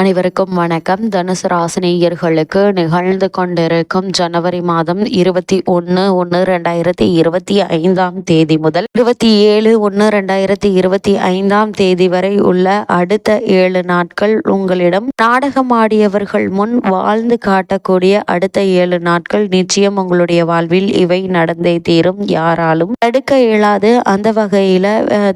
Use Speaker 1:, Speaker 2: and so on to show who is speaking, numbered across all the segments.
Speaker 1: அனைவருக்கும் வணக்கம். தனுசு ராசினியர்களுக்கு நிகழ்ந்து கொண்டிருக்கும் ஜனவரி மாதம் 21/1/2025 முதல் 27/1/2025 வரை உள்ள அடுத்த 7 நாட்கள் உங்களிடம் நாடகமாடியவர்கள் முன் வாழ்ந்து காட்டக்கூடிய அடுத்த 7 நாட்கள் நிச்சயம் உங்களுடைய வாழ்வில் இவை நடந்தே தீரும். யாராலும் தடுக்க இயலாது. அந்த வகையில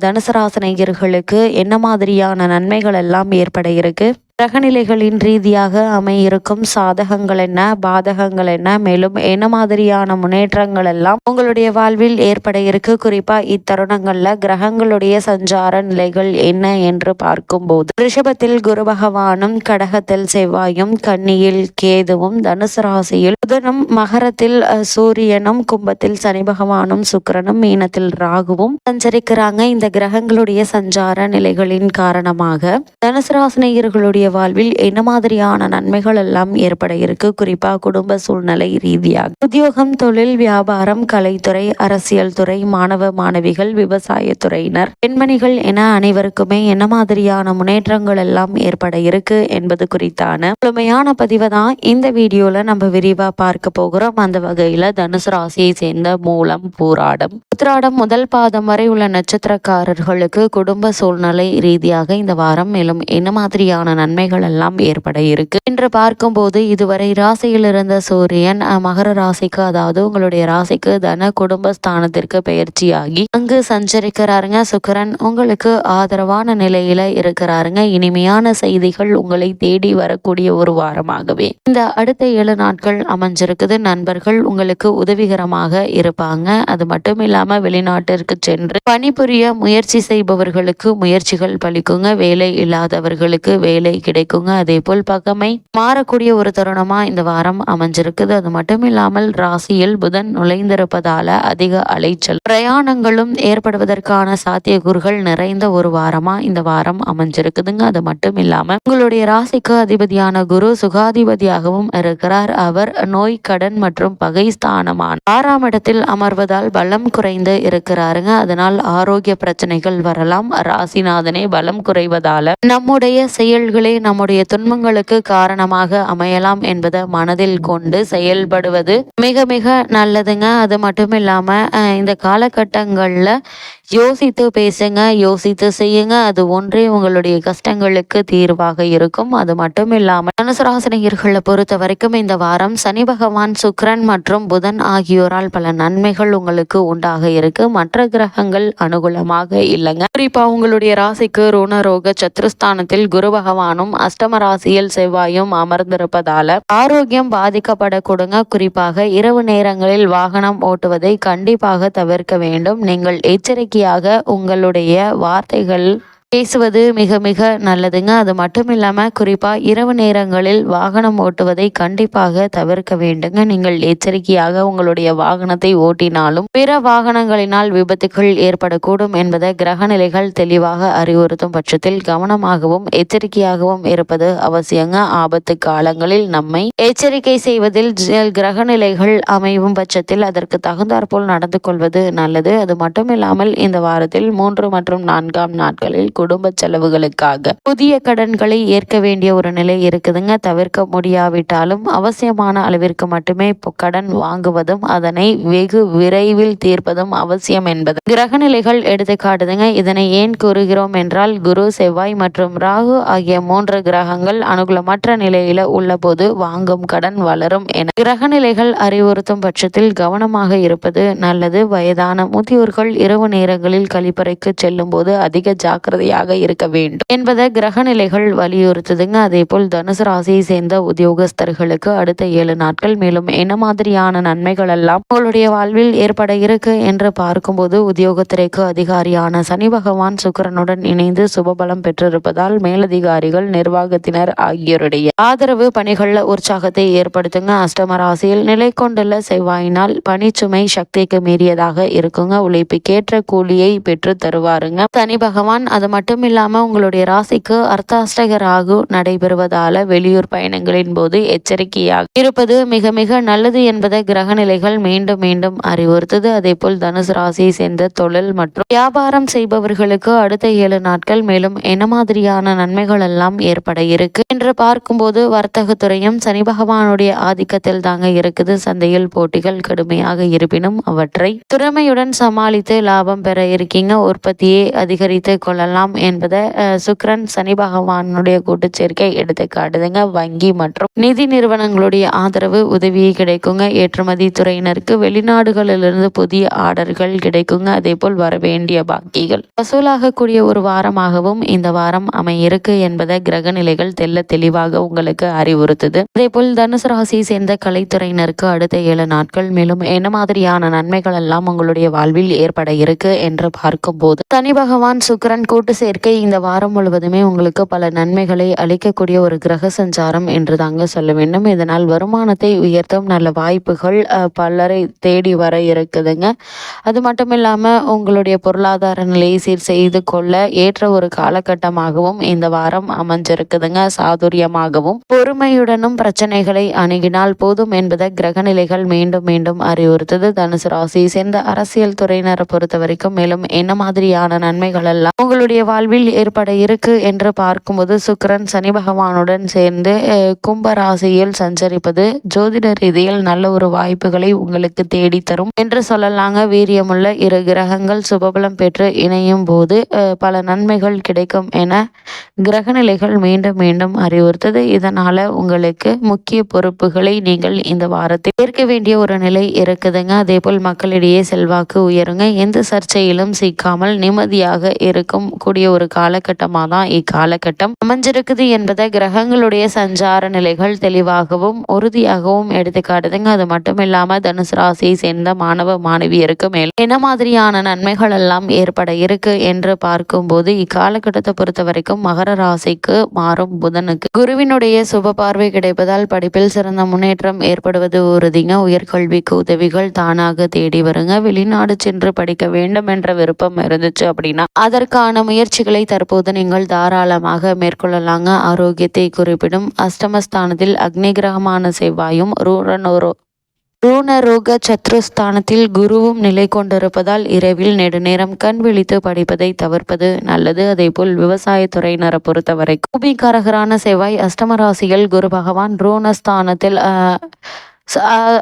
Speaker 1: தனுசு ராசினியர்களுக்கு என்ன மாதிரியான நன்மைகள் எல்லாம் ஏற்பட இருக்கு, கிரகநிலைகளின் ரீதியாக அமையிருக்கும் சாதகங்கள் என்ன, பாதகங்கள் என்ன, மேலும் என்ன மாதிரியான முன்னேற்றங்கள் எல்லாம் உங்களுடைய வாழ்வில் ஏற்பட இருக்கு, குறிப்பா இத்தருணங்கள்ல கிரகங்களுடைய சஞ்சார நிலைகள் என்ன என்று பார்க்கும்போது ரிஷபத்தில் குரு பகவானும், கடகத்தில் செவ்வாயும், கன்னியில் கேதுவும், தனுசு ராசியில் புதனும், மகரத்தில் சூரியனும், கும்பத்தில் சனி பகவானும், சுக்கிரனும், மீனத்தில் ராகுவும் சஞ்சரிக்கிறாங்க. இந்த கிரகங்களுடைய சஞ்சார நிலைகளின் காரணமாக தனுசு ராசினியர்களுடைய வாழ்வில் என்ன மாதிரியான நன்மைகள் எல்லாம் ஏற்பட இருக்கு, குறிப்பா குடும்ப சூழ்நிலை ரீதியாக உத்தியோகம், தொழில், வியாபாரம், கலைத்துறை, அரசியல் துறை, மாணவ மாணவிகள், விவசாய துறையினர், பெண்மணிகள் என அனைவருக்குமே என்ன மாதிரியான முன்னேற்றங்கள் எல்லாம் ஏற்பட இருக்கு என்பது குறித்தான முழுமையான பதிவை தான் இந்த வீடியோல நம்ம விரிவா பார்க்க போகிறோம். அந்த வகையில தனுசு ராசியை சேர்ந்த மூலம், பூராடம், உத்திராடம் முதல் பாதம் வரை உள்ள நட்சத்திரக்காரர்களுக்கு குடும்ப சூழ்நிலை ரீதியாக இந்த வாரம் மேலும் என்ன மாதிரியான நன்மைகள் எல்லாம் ஏற்பட இருக்கு என்று பார்க்கும்போது, இதுவரை ராசியில் இருந்த சூரியன் மகர ராசிக்கு, அதாவது உங்களுடைய ராசிக்கு தன குடும்ப ஸ்தானத்திற்கு பயிற்சியாகி அங்கு சஞ்சரிக்கிறாருங்க. சுக்கிரன் உங்களுக்கு ஆதரவான நிலையில இருக்கிறாருங்க. இனிமையான செய்திகள் உங்களை தேடி வரக்கூடிய ஒரு வாரமாகவே இந்த அடுத்த 7 நாட்கள் அமைஞ்சிருக்குது. நண்பர்கள் உங்களுக்கு உதவிகரமாக இருப்பாங்க. அது மட்டும் இல்லாம வெளிநாட்டிற்கு சென்று பணிபுரிய முயற்சி செய்பவர்களுக்கு முயற்சிகள் பலிக்குங்க. வேலை இல்லாதவர்களுக்கு வேலை கிடைக்குங்க. அதே போல் பகமை மாறக்கூடிய ஒரு தருணமா இந்த வாரம் அமைஞ்சிருக்குது. அது மட்டும் இல்லாமல் ராசியில் புதன் நுழைந்திருப்பதால அதிக அலைச்சல் பிரயாணங்களும் ஏற்படுவதற்கான சாத்தியக்கூறுகள் நிறைந்த ஒரு வாரமா இந்த வாரம் அமைஞ்சிருக்குதுங்க. அது மட்டும் இல்லாம உங்களுடைய ராசிக்கு அதிபதியான குரு சுகாதிபதியாகவும் இருக்கிறார். அவர் நோய், கடன் மற்றும் பகை ஸ்தானமான 6ஆம் இடத்தில் அமர்வதால் பலம் குறைந்து இருக்கிறாருங்க. அதனால் ஆரோக்கிய பிரச்சனைகள் வரலாம். ராசிநாதனே பலம் குறைவதால நம்முடைய செயல்களே நம்முடைய துன்பங்களுக்கு காரணமாக அமையலாம் என்பதை மனதில் கொண்டு செயல்படுவது மிக மிக நல்லதுங்க. அது மட்டும் இல்லாம இந்த காலகட்டங்கள்ல யோசித்து பேசுங்க, யோசித்து செய்யுங்க. அது ஒன்றே உங்களுடைய கஷ்டங்களுக்கு தீர்வாக இருக்கும். அது மட்டும் இல்லாம தனுசு ராசினியர்களை பொறுத்த வரைக்கும் இந்த வாரம் சனி பகவான், சுக்கிரன் மற்றும் புதன் ஆகியோரால் பல நன்மைகள் உங்களுக்கு உண்டாக இருக்கு. மற்ற கிரகங்கள் அனுகூலமாக இல்லைங்க. குறிப்பா உங்களுடைய ராசிக்கு ருணரோக சத்ருஸ்தானத்தில் குரு பகவானும், அஷ்டம ராசியில் செவ்வாயும் அமர்ந்திருப்பதால ஆரோக்கியம் பாதிக்கப்படக்கூடுங்க. குறிப்பாக இரவு நேரங்களில் வாகனம் ஓட்டுவதை கண்டிப்பாக தவிர்க்க வேண்டும். நீங்கள் எச்சரிக்கையாக உங்களுடைய வார்த்தைகள் பேசுவது மிக மிக நல்லதுங்க. அது மட்டும் இல்லாம குறிப்பா இரவு நேரங்களில் வாகனம் ஓட்டுவதை கண்டிப்பாக தவிர்க்க வேண்டுங்க. நீங்கள் எச்சரிக்கையாக உங்களுடைய வாகனத்தை ஓட்டினாலும் பிற வாகனங்களினால் விபத்துகள் ஏற்படக்கூடும் என்பதை கிரகநிலைகள் தெளிவாக அறிவுறுத்தும் பட்சத்தில் கவனமாகவும் எச்சரிக்கையாகவும் இருப்பது அவசியங்க. ஆபத்து காலங்களில் நம்மை எச்சரிக்கை செய்வதில் கிரகநிலைகள் அமையும் பட்சத்தில் அதற்கு தகுந்தாற்போல் நடந்து கொள்வது நல்லது. அது மட்டும் இல்லாமல் இந்த வாரத்தில் 3 மற்றும் 4ஆம் நாட்களில் குடும்ப செலவுகளுக்காக புதிய கடன்களை ஏற்க வேண்டிய ஒரு நிலை இருக்குதுங்க. தவிர்க்க முடியாவிட்டாலும் அவசியமான அளவிற்கு மட்டுமே கடன் வாங்குவதும் அதனை வெகு விரைவில் தீர்ப்பதும் அவசியம் என்பது கிரகநிலைகள் எடுத்து காட்டுதுங்க. இதனை ஏன் கூறுகிறோம் என்றால், குரு, செவ்வாய் மற்றும் ராகு ஆகிய 3 கிரகங்கள் அனுகூலமற்ற நிலையில உள்ள போது வாங்கும் கடன் வளரும் என கிரகநிலைகள் அறிவுறுத்தும் பட்சத்தில் கவனமாக இருப்பது நல்லது. வயதான முதியோர்கள் இரவு நேரங்களில் கழிப்பறைக்கு செல்லும் போது அதிக ஜாக்கிரதையாக இருக்க வேண்டும் என்பதை கிரகநிலைகள் வலியுறுத்துதுங்க. அதே போல் தனுசு ராசியை சேர்ந்த உத்தியோகஸ்தர்களுக்கு அடுத்த 7 நாட்கள் மேலும் என்ன மாதிரியான நன்மைகள் எல்லாம் உங்களுடைய வாழ்வில் ஏற்பட இருக்கு என்று பார்க்கும்போது, உத்தியோகத்துறைக்கு அதிகாரியான சனி பகவான் சுக்கிரனுடன் இணைந்து சுபபலம் பெற்றிருப்பதால் மேலதிகாரிகள், நிர்வாகத்தினர் ஆகியோருடைய ஆதரவு பணிகள்ல உற்சாகத்தை ஏற்படுத்துங்க. அஷ்டம ராசியில் நிலை கொண்டுள்ள செவ்வாயினால் பணிச்சுமை சக்திக்கு மீறியதாக இருக்குங்க. உழைப்புக்கேற்ற கூலியை பெற்று தருவாருங்க சனி பகவான். அது மட்டும் இல்லாமல் உங்களுடைய ராசிக்கு அர்த்தாஷ்டக ராகு நடைபெறுவதால வெளியூர் பயணங்களின் போது எச்சரிக்கையாக இருப்பது மிக மிக நல்லது என்பதை கிரக நிலைகள் மீண்டும் மீண்டும் அறிவுறுத்தது. அதே போல் தனுசு ராசியை சேர்ந்த தொழில் மற்றும் வியாபாரம் செய்பவர்களுக்கு அடுத்த 7 நாட்கள் மேலும் என்ன மாதிரியான நன்மைகள் எல்லாம் ஏற்பட இருக்கு என்று பார்க்கும்போது வர்த்தகத்துறையும் சனி பகவானுடைய ஆதிக்கத்தில் தாங்க இருக்குது. சந்தையில் போட்டிகள் கடுமையாக இருப்பினும் அவற்றை திறமையுடன் சமாளித்து லாபம் பெற இருக்கீங்க. உற்பத்தியை அதிகரித்து கொள்ளலாம் என்பதை சுக்கிரன் சனி பகவானுடைய கூட்டுச்சேர்க்கை எடுத்து காட்டுதுங்க. வங்கி மற்றும் நிதி நிறுவனங்களுடைய ஆதரவு உதவி கிடைக்குங்க. ஏற்றுமதி துறையினருக்கு வெளிநாடுகளிலிருந்து புதிய ஆர்டர்கள் கிடைக்குங்க. அதே போல் வர வேண்டிய பாக்கிகள் வசூலாகக்கூடிய ஒரு வாரமாகவும் இந்த வாரம் அமையிருக்கு என்பதை கிரக நிலைகள் தெளிவாக உங்களுக்கு அறிவுறுத்துது. அதே போல் தனுசு ராசியை சேர்ந்த கலைத்துறையினருக்கு அடுத்த 7 நாட்கள் மேலும் என்ன மாதிரியான நன்மைகள் எல்லாம் உங்களுடைய வாழ்வில் ஏற்பட இருக்கு என்று பார்க்கும்போது சனி பகவான் சுக்கிரன் கூட்டு சேர்க்கை இந்த வாரம் முழுவதுமே உங்களுக்கு பல நன்மைகளை அளிக்கக்கூடிய ஒரு கிரக சஞ்சாரம் என்று தாங்க சொல்ல வேண்டும். இதனால் வருமானத்தை உயர்த்தும் நல்ல வாய்ப்புகள் பலரை தேடி வர இருக்குதுங்க. அது மட்டும் இல்லாம உங்களுடைய பொருளாதார நிலையை சீர் செய்து கொள்ள ஏற்ற ஒரு காலகட்டமாகவும் இந்த வாரம் அமைஞ்சிருக்குதுங்க. சாதுரியமாகவும் பொறுமையுடனும் பிரச்சனைகளை அணுகினால் போதும் என்பதை கிரக நிலைகள் மீண்டும் மீண்டும் அறிவுறுத்தது. தனுசு ராசியை சேர்ந்த அரசியல் துறையினரை பொறுத்த வரைக்கும் மேலும் என்ன மாதிரியான நன்மைகள் எல்லாம் உங்களுடைய வாழ்வில் ஏற்பட இருக்கு என்று பார்க்கும்போது சுக்கிரன் சனி பகவானுடன் சேர்ந்து கும்ப ராசியில் சஞ்சரிப்பது ஜோதிட ரீதியில் நல்ல ஒரு வாய்ப்புகளை உங்களுக்கு தேடித்தரும் என்று சொல்லலாங்க. வீரியமுள்ள 2 கிரகங்கள் சுபபலம் பெற்று இணையும் போது பல நன்மைகள் கிடைக்கும் என கிரகநிலைகள் மீண்டும் மீண்டும் அறிவுறுத்தது. இதனால உங்களுக்கு முக்கிய பொறுப்புகளை நீங்கள் இந்த வாரத்தில் ஏற்க வேண்டிய ஒரு நிலை இருக்குதுங்க. அதே போல் மக்களிடையே செல்வாக்கு உயருங்க. எந்த சர்ச்சையிலும் சிக்காமல் நிம்மதியாக இருக்கும் கூடிய ஒரு காலகட்டமாக தான் இக்காலகட்டம் அமைஞ்சிருக்குது என்பதை கிரகங்களுடைய சஞ்சார நிலைகள் தெளிவாகவும் உறுதியாகவும் எடுத்துக்காட்டுதுங்க. அது மட்டும் இல்லாம தனுசு ராசியை சேர்ந்த மாணவ மாணவியருக்கு மேல் என்ன மாதிரியான நன்மைகள் எல்லாம் ஏற்பட இருக்கு என்று பார்க்கும்போது இக்காலகட்டத்தை பொறுத்த வரைக்கும் மகர ராசிக்கு மாறும் புதனுக்கு குருவினுடைய சுப பார்வை கிடைப்பதால் படிப்பில் சிறந்த முன்னேற்றம் ஏற்படுவது உறுதிங்க. உயர்கல்விக்கு உதவிகள் தானாக தேடி வருங்க. வெளிநாடு சென்று படிக்க வேண்டும் என்ற விருப்பம் இருந்துச்சு அப்படின்னா அதற்கான முயற்சிகளை தற்போது நீங்கள் தாராளமாக மேற்கொள்ளலாங்க. ஆரோக்கியத்தை குறிப்பிடும் அஷ்டமஸ்தானத்தில் அக்னி கிரகமான செவ்வாயும் ரூணரோக சத்ருஸ்தானத்தில் குருவும் நிலை கொண்டிருப்பதால் இரவில் நெடுநேரம் கண் விழித்து படிப்பதை தவிர்ப்பது நல்லது. அதே போல் விவசாயத்துறையினரை பொறுத்தவரை பூமிக்காரகரான செவ்வாய் அஷ்டமராசியில் குரு பகவான் ரூணஸ்தானத்தில்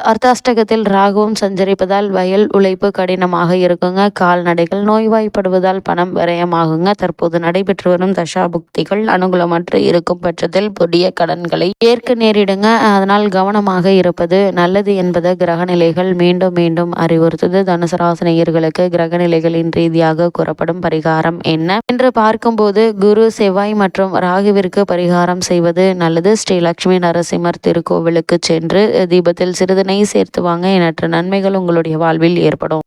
Speaker 1: அர்த்தாஷ்டகத்தில் ராகுவும் சஞ்சரிப்பதால் வயல் உழைப்பு கடினமாக இருக்குங்க. கால்நடைகள் நோய்வாய்ப்படுவதால் பணம் விரயமாகுங்க. தற்போது நடைபெற்று வரும் தசாபுக்திகள் அனுகூலமற்று இருக்கும் பட்சத்தில் புதிய கடன்களை ஏற்க நேரிடுங்க. அதனால் கவனமாக இருப்பது நல்லது என்பது கிரகநிலைகள் மீண்டும் மீண்டும் அறிவுறுத்தது. தனுசு ராசினியர்களுக்கு கிரகநிலைகளின் ரீதியாக கூறப்படும் பரிகாரம் என்ன என்று பார்க்கும்போது குரு செவ்வாய் மற்றும் ராகுவிற்கு பரிகாரம் செய்வது நல்லது. ஸ்ரீ லட்சுமி நரசிம்மர் திருக்கோவிலுக்கு சென்று தீபத்தில் சிறிது நெய் சேர்த்து வாங்க. எண்ணற்ற நன்மைகள் உங்களுடைய வாழ்வில் ஏற்படும்.